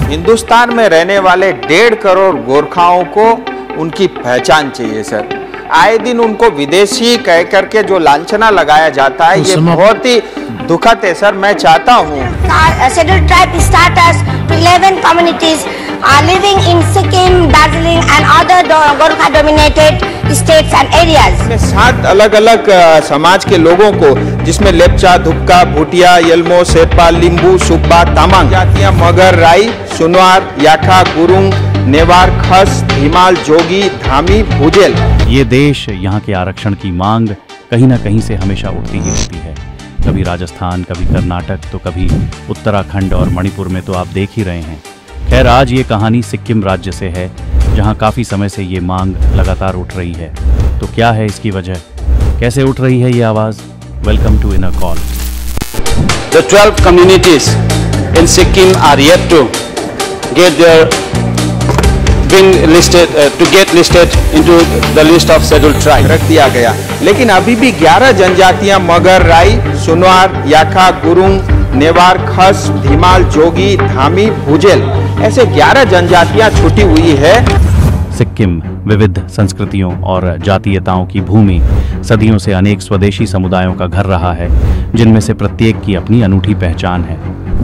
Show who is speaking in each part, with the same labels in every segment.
Speaker 1: हिंदुस्तान में रहने वाले 1.5 करोड़ गोरखाओं को उनकी पहचान चाहिए सर। आए दिन उनको विदेशी कह करके जो लांछना लगाया जाता है, ये बहुत ही दुखद है सर। मैं चाहता हूँ
Speaker 2: scheduled tribe status to 11 communities are living in Sikkim, Darjeeling and other Gorkha dominated states and areas.
Speaker 1: 7 अलग-अलग समाज के लोगों को, जिसमें लेपचा, धुपका, भूटिया, यल्मो, शेरपा, लिंबू, सुब्बा, तामांग जातियां मगर, राई, सुनवार, याखा, गुरुंग, नेवार, खस, धीमाल, जोगी, धामी, भुजेल।
Speaker 3: ये देश, यहाँ के आरक्षण की मांग कहीं ना कहीं से हमेशा उठती ही रहती है। कभी राजस्थान, कभी कर्नाटक, तो कभी उत्तराखंड और मणिपुर में तो आप देख ही रहे हैं। खैर, आज ये कहानी सिक्किम राज्य से है, जहाँ काफ़ी समय से ये मांग लगातार उठ रही है। तो क्या है इसकी वजह, कैसे उठ रही है ये आवाज़? Welcome to inner call.
Speaker 4: The 12 communities in Sikkim are yet to get their get listed into the list of scheduled tribes.
Speaker 1: रख दिया गया, लेकिन अभी भी 11 जनजातियां मगर, राई, सुनवार, याखा, गुरुंग, नेवार, खस, धीमाल, जोगी, धामी, भुजेल, ऐसे 11 जनजातियां छूटी हुई है।
Speaker 3: सिक्किम विविध संस्कृतियों और जातीयताओं की भूमि, सदियों से अनेक स्वदेशी समुदायों का घर रहा है, जिनमें से प्रत्येक की अपनी अनूठी पहचान है।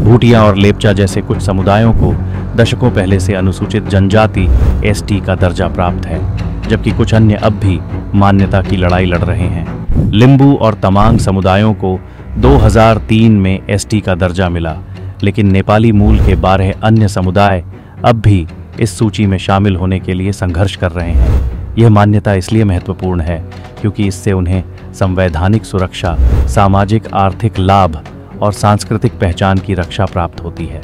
Speaker 3: भूटिया और लेपचा जैसे कुछ समुदायों को दशकों पहले से अनुसूचित जनजाति एसटी का दर्जा प्राप्त है, जबकि कुछ अन्य अब भी मान्यता की लड़ाई लड़ रहे हैं। लिंबू और तमांग समुदायों को 2003 में एसटी का दर्जा मिला, लेकिन नेपाली मूल के 12 अन्य समुदाय अब भी इस सूची में शामिल होने के लिए संघर्ष कर रहे हैं। यह मान्यता इसलिए महत्वपूर्ण है क्योंकि इससे उन्हें संवैधानिक सुरक्षा, सामाजिक आर्थिक लाभ और सांस्कृतिक पहचान की रक्षा प्राप्त होती है।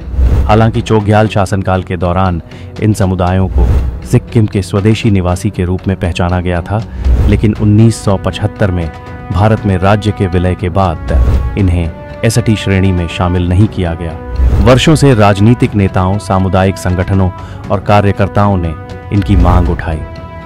Speaker 3: हालांकि चोग्याल शासनकाल के दौरान इन समुदायों को सिक्किम के स्वदेशी निवासी के रूप में पहचाना गया था, लेकिन 1975 में भारत में राज्य के विलय के बाद इन्हें एसटी श्रेणी में शामिल नहीं किया गया। वर्षों से राजनीतिक नेताओं, सामुदायिक संगठनों और कार्यकर्ताओं ने इनकी मांग उठाई,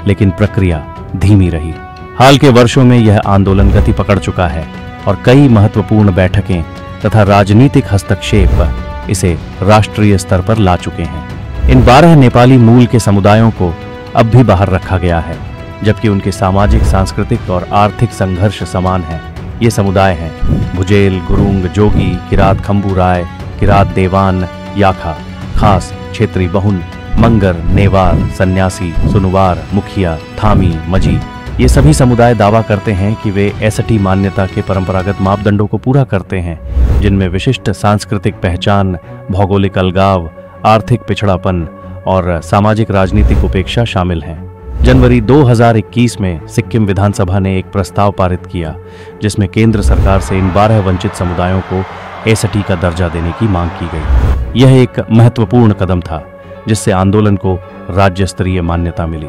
Speaker 3: लेकिन प्रक्रिया धीमी रही। हाल के वर्षों में यह आंदोलन गति पकड़ चुका है और कई महत्वपूर्ण बैठकें तथा राजनीतिक हस्तक्षेप इसे राष्ट्रीय स्तर पर ला चुके हैं। इन 12 नेपाली मूल के समुदायों को अब भी बाहर रखा गया है, जबकि उनके सामाजिक, सांस्कृतिक और आर्थिक संघर्ष समान है। ये समुदाय हैं भुजेल, गुरुंग, जोगी, किरात खम्बू राय, किरात देवान, याखा, खास, क्षेत्री बहुन, मंगर, नेवार, सन्यासी, सुनवार, मुखिया, थामी, मजी। ये सभी समुदाय दावा करते हैं कि वे एसटी मान्यता के परंपरागत मापदंडों को पूरा करते हैं, जिनमें विशिष्ट सांस्कृतिक पहचान, भौगोलिक अलगाव, आर्थिक पिछड़ापन और सामाजिक राजनीतिक उपेक्षा शामिल हैं। जनवरी 2021 में सिक्किम विधानसभा ने एक प्रस्ताव पारित किया, जिसमें केंद्र सरकार से इन 12 वंचित समुदायों को एसटी का दर्जा देने की मांग की गई। यह एक महत्वपूर्ण कदम था, जिससे आंदोलन को राज्य स्तरीय मान्यता मिली।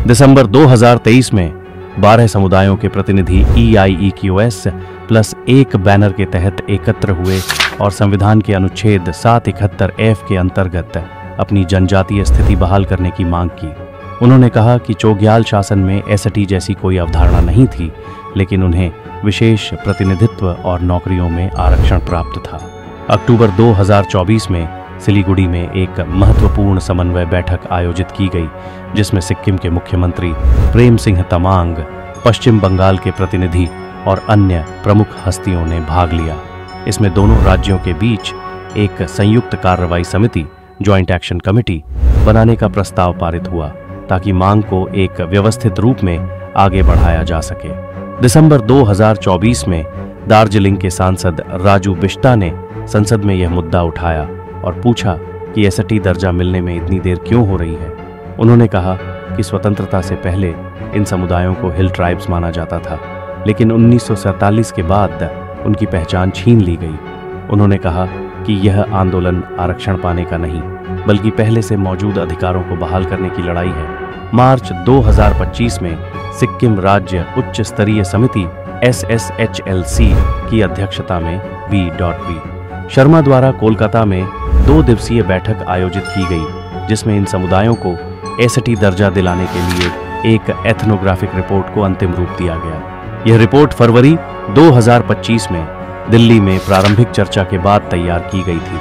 Speaker 3: दिसंबर 2023 में 12 समुदायों के प्रतिनिधि EIEQS+1 बैनर के तहत एकत्र हुए और संविधान के अनुच्छेद 771F के अंतर्गत अपनी जनजातीय स्थिति बहाल करने की मांग की। उन्होंने कहा कि चोग्याल शासन में एसटी जैसी कोई अवधारणा नहीं थी, लेकिन उन्हें विशेष प्रतिनिधित्व और नौकरियों में आरक्षण प्राप्त था। अक्टूबर 2024 में सिलीगुड़ी में एक महत्वपूर्ण समन्वय बैठक आयोजित की गई, जिसमें सिक्किम के मुख्यमंत्री प्रेम सिंह तमांग, पश्चिम बंगाल के प्रतिनिधि और अन्य प्रमुख हस्तियों ने भाग लिया। इसमें दोनों राज्यों के बीच एक संयुक्त कार्रवाई समिति, ज्वाइंट एक्शन कमेटी, बनाने का प्रस्ताव पारित हुआ, ताकि मांग को एक व्यवस्थित रूप में आगे बढ़ाया जा सके। दिसंबर 2024 में दार्जिलिंग के सांसद राजू बिष्टा ने संसद में यह मुद्दा उठाया और पूछा कि एसटी दर्जा मिलने में इतनी देर क्यों हो रही है। उन्होंने कहा कि स्वतंत्रता से पहले इन समुदायों को हिल ट्राइब्स माना जाता था, लेकिन 1947 के बाद उनकी पहचान छीन ली गई। उन्होंने कहा कि यह आंदोलन आरक्षण पाने का नहीं, बल्कि पहले से मौजूद अधिकारों को बहाल करने की लड़ाई है। मार्च 2025 में सिक्किम राज्य उच्च स्तरीय समिति SSHLC की अध्यक्षता में V.V. शर्मा द्वारा कोलकाता में 2 दिवसीय बैठक आयोजित की गई, जिसमें इन समुदायों को एसटी दर्जा दिलाने के लिए एक एथनोग्राफिक रिपोर्ट को अंतिम रूप दिया गया। यह रिपोर्ट फरवरी 2025 में दिल्ली में प्रारंभिक चर्चा के बाद तैयार की गई थी।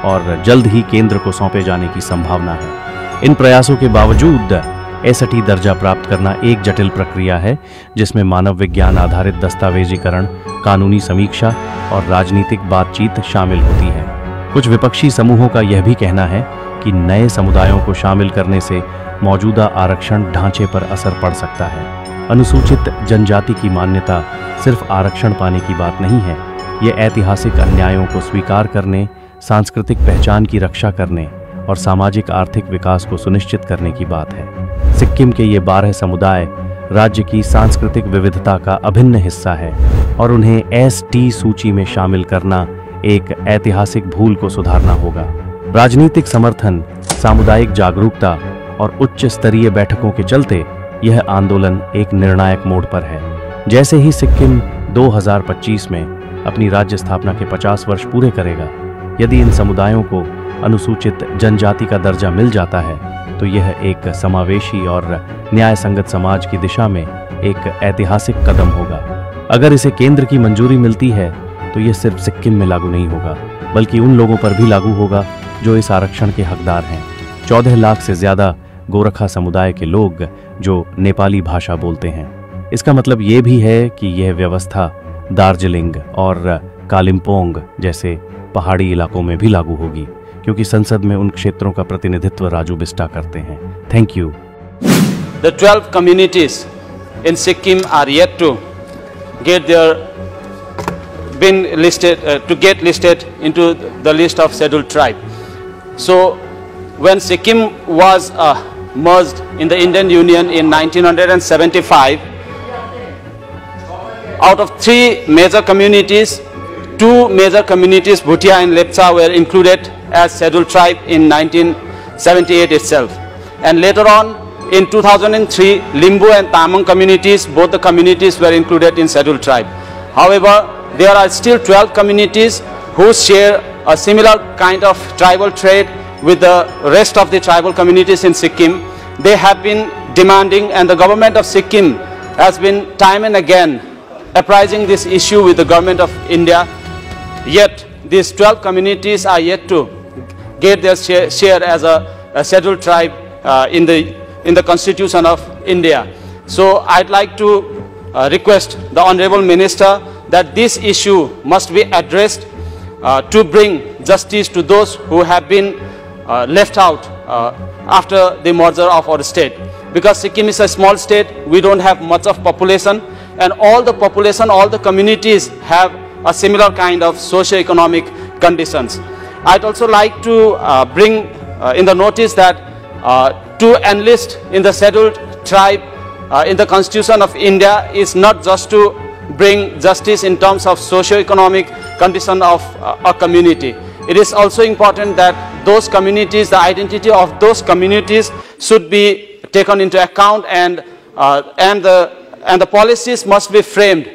Speaker 3: और जल्द ही केंद्र को सौंपे जाने की संभावना है। इन प्रयासों के बावजूद एसटी दर्जा प्राप्त करना एक जटिल प्रक्रिया है, जिसमें मानव विज्ञान आधारित दस्तावेजीकरण, कानूनी समीक्षा और राजनीतिक बातचीत शामिल होती है। कुछ विपक्षी समूहों का यह भी कहना है कि नए समुदायों को शामिल करने से मौजूदा आरक्षण ढांचे पर असर पड़ सकता है। अनुसूचित जनजाति की मान्यता सिर्फ आरक्षण पाने की बात नहीं है, ये ऐतिहासिक अन्यायों को स्वीकार करने, सांस्कृतिक पहचान की रक्षा करने और सामाजिक आर्थिक विकास को सुनिश्चित करने की बात है। सिक्किम के ये 12 समुदाय राज्य की सांस्कृतिक विविधता का अभिन्न हिस्सा है और उन्हें एसटी सूची में शामिल करना एक ऐतिहासिक भूल को सुधारना होगा। राजनीतिक समर्थन, सामुदायिक जागरूकता और उच्च स्तरीय बैठकों के चलते यह आंदोलन एक निर्णायक मोड़ पर है। जैसे ही सिक्किम 2025 में अपनी राज्य स्थापना के 50 वर्ष पूरे करेगा, यदि इन समुदायों को अनुसूचित जनजाति का दर्जा मिल जाता है तो यह एक समावेशी और न्याय संगत समाज की दिशा में एक ऐतिहासिक कदम होगा। अगर इसे केंद्र की मंजूरी मिलती है तो यह सिर्फ सिक्किम में लागू नहीं होगा, बल्कि उन लोगों पर भी लागू होगा जो इस आरक्षण के हकदार हैं। 14 लाख से ज्यादा गोरखा समुदाय के लोग जो नेपाली भाषा बोलते हैं। इसका मतलब ये भी है कि यह व्यवस्था दार्जिलिंग और कालिम्पोंग जैसे पहाड़ी इलाकों में भी लागू होगी, क्योंकि संसद में उन क्षेत्रों का प्रतिनिधित्व राजू बिस्टा करते हैं। Thank you.
Speaker 4: The 12 communities in Sikkim are yet to get their been listed to get listed into the list of scheduled tribe. So when Sikkim was merged in the Indian Union in 1975, out of 3 major communities, 2 major communities, Bhutia and Lepcha, were included as scheduled tribe in 1978 itself. And later on in 2003, Limbu and Tamang communities, both the communities were included in scheduled tribe. However, there are still 12 communities who share a similar kind of tribal trait with the rest of the tribal communities in Sikkim. They have been demanding, and the government of Sikkim has been time and again apprising this issue with the government of India. Yet these 12 communities are yet to get their share as a scheduled tribe in the Constitution of India. So I'd like to request the Honorable Minister that this issue must be addressed to bring justice to those who have been left out after the merger of our state. Because Sikkim is a small state, we don't have much of population, and all the population, all the communities have a similar kind of socio-economic conditions. I'd also like to bring in the notice that to enlist in the scheduled tribe in the Constitution of India is not just to bring justice in terms of socio-economic condition of a community. It is also important that those communities, the identity of those communities should be taken into account, and the policies must be framed